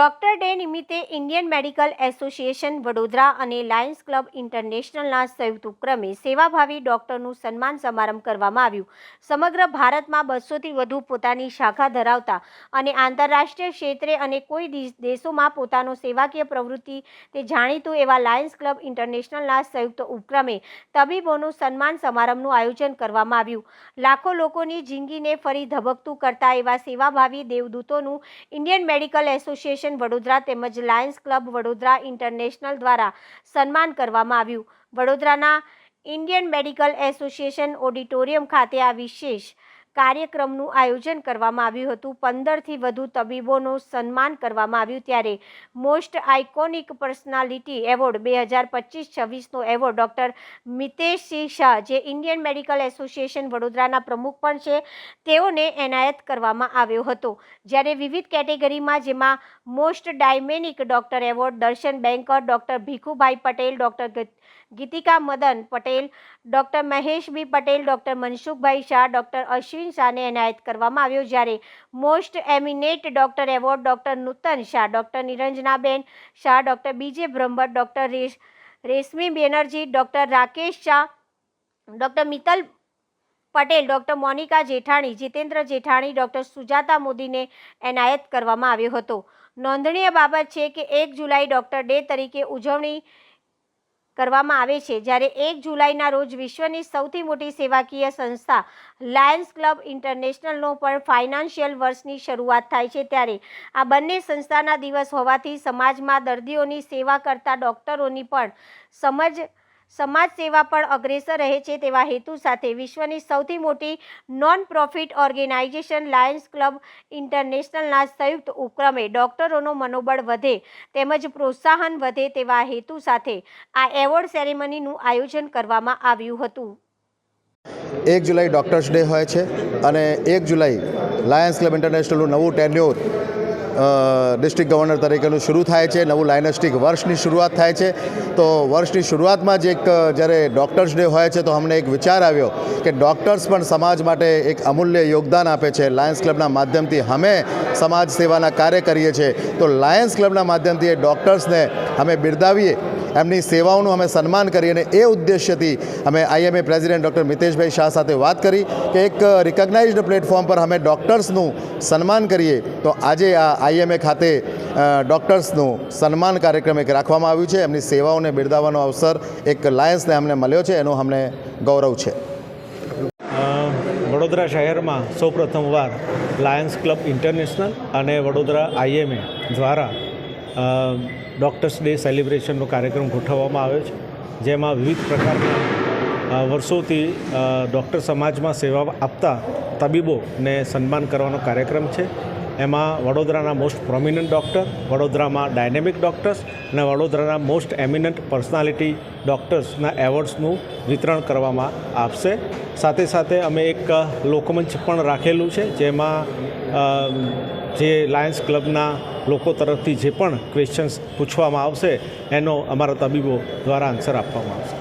Doctor day નિમિત્તે Indian medical association Vadodara અને Lions Club ઇન્ટરનેશનલના સંયુક્ત ઉપક્રમે સેવાભાવી ડોક્ટરનું સન્માન સમારંભ કરવામાં આવ્યું। સમગ્ર ભારતમાં 200થી વધુ પોતાની શાખા ધરાવતા અને આંતરરાષ્ટ્રીય ક્ષેત્રે અને કોઈ દેશોમાં પોતાનો સેવાકીય પ્રવૃત્તિ તે જાણીતું એવા લાયન્સ ક્લબ ઇન્ટરનેશનલના સંયુક્ત ઉપક્રમે તબીબોનું સન્માન સમારંભનું આયોજન કરવામાં આવ્યું। લાખો લોકોની જિંદગીને ફરી ધબકતું કરતા એવા સેવાભાવી દેવદૂતોનું ઇન્ડિયન મેડિકલ એસોસિએશન વડોદરા તેમજ લાયન્સ ક્લબ વડોદરા ઇન્ટરનેશનલ દ્વારા સન્માન કરવામાં આવ્યું। વડોદરાના ઇન્ડિયન મેડિકલ એસોસિએશન ઓડિટોરિયમ ખાતે આ વિશેષ કાર્યક્રમનું આયોજન કરવામાં આવ્યું હતું। 15થી વધુ તબીબોનું સન્માન કરવામાં આવ્યું। ત્યારે મોસ્ટ આઇકોનિક પર્સનાલિટી એવોર્ડ 2025-26નો એવોર્ડ ડૉક્ટર મિતેશસિંહ શાહ, જે ઇન્ડિયન મેડિકલ એસોસિએશન વડોદરાના પ્રમુખ પણ છે, તેઓને એનાયત કરવામાં આવ્યો હતો। જ્યારે વિવિધ કેટેગરીમાં, જેમાં most dynamic doctor award Darshan Banker, doctor Bhikhubhai Patel, doctor Gitika Madan Patel, doctor Mahesh B Patel, doctor Mansukhbhai Shah, doctor Ashwin શાહને એનાયત કરવામાં આવ્યો। જ્યારે most eminent doctor award doctor Nutan Shah, doctor Niranjanaben Shah, doctor B J Brahmbhatt, doctor Reshmi Banerjee, doctor Rakesh Shah, doctor Mittal Patel, doctor Monika Jethani, Jitendra જેઠાણી, ડૉક્ટર સુજાતા મોદીને એનાયત કરવામાં આવ્યો હતો। નોંધનીય બાબત છે કે 1 જુલાઈ ડૉક્ટર ડે તરીકે ઉજવણી કરવામાં આવે છે, જ્યારે 1 જુલાઈના રોજ વિશ્વની સૌથી મોટી સેવાકીય સંસ્થા લાયન્સ ક્લબ ઇન્ટરનેશનલનો પણ ફાઇનાન્શિયલ વર્ષની શરૂઆત થાય છે। ત્યારે આ બંને સંસ્થાના દિવસ હોવાથી સમાજમાં દર્દીઓની સેવા કરતા ડૉક્ટરોની પણ સમાજ સેવા પણ અગ્રેસર રહે છે, તેવા હેતુ સાથે વિશ્વની સૌથી મોટી non profit organisation Lions Club ઇન્ટરનેશનલના સંયુક્ત ઉપક્રમે ડૉક્ટરોનો મનોબળ વધે તેમજ પ્રોત્સાહન વધે તેવા હેતુ સાથે આ એવોર્ડ સેરેમનીનું આયોજન કરવામાં આવ્યું હતું। 1 જુલાઈ ડૉક્ટર્સ ડે હોય છે અને 1 જુલાઈ લાયન્સ ક્લબ ઇન્ટરનેશનલનું નવું ટેન્યોર ડિસ્ટ્રિક્ટ ગવર્નર તરીકેનું શરૂ થાય છે, નવું લાયનસ્ટિક વર્ષની શરૂઆત થાય છે। તો વર્ષની શરૂઆતમાં જ જ્યારે ડૉક્ટર્સ ડે હોય છે તો અમને એક વિચાર આવ્યો કે ડૉક્ટર્સ પણ સમાજ માટે એક અમૂલ્ય યોગદાન આપે છે। લાયન્સ ક્લબના માધ્યમથી અમે સમાજ સેવાના કાર્ય કરીએ છીએ, તો લાયન્સ ક્લબના માધ્યમથી એ ડૉક્ટર્સને અમે બિરદાવીએ, એમની સેવાઓનું અમે સન્માન કરીએ, અને એ ઉદ્દેશ્યથી અમે આઈએમએ પ્રેસિડેન્ટ ડૉક્ટર મિતેશભાઈ શાહ સાથે વાત કરી કે એક રિકગ્નાઇઝ્ડ પ્લેટફોર્મ પર અમે ડૉક્ટર્સનું સન્માન કરીએ। તો આજે આ આઈએમએ ખાતે ડૉક્ટર્સનું સન્માન કાર્યક્રમ એક રાખવામાં આવ્યું છે। એમની સેવાઓને બિરદાવવાનો અવસર એક લાયન્સને અમને મળ્યો છે, એનું અમને ગૌરવ છે। વડોદરા શહેરમાં સૌપ્રથમવાર લાયન્સ ક્લબ ઇન્ટરનેશનલ અને વડોદરા આઈએમએ દ્વારા ડૉક્ટર્સ ડે સેલિબ્રેશનનો કાર્યક્રમ ગોઠવવામાં આવ્યો છે, જેમાં વિવિધ પ્રકારના વર્ષોથી ડૉક્ટર સમાજમાં સેવા આપતા તબીબોને સન્માન કરવાનો કાર્યક્રમ છે। એમાં વડોદરાના મોસ્ટ પ્રોમિનન્ટ ડૉક્ટર, વડોદરામાં ડાયનેમિક ડૉક્ટર્સ અને વડોદરાના મોસ્ટ એમિનન્ટ પર્સનાલિટી ડૉક્ટર્સના એવોર્ડ્સનું વિતરણ કરવામાં આવશે। સાથે સાથે અમે એક લોકમંચ પણ રાખેલું છે, જેમાં જે લાયન્સ ક્લબના લોકો તરફથી જે પણ ક્વેશ્ચન્સ પૂછવામાં આવશે એનો અમારા તબીબો દ્વારા આન્સર આપવામાં આવશે।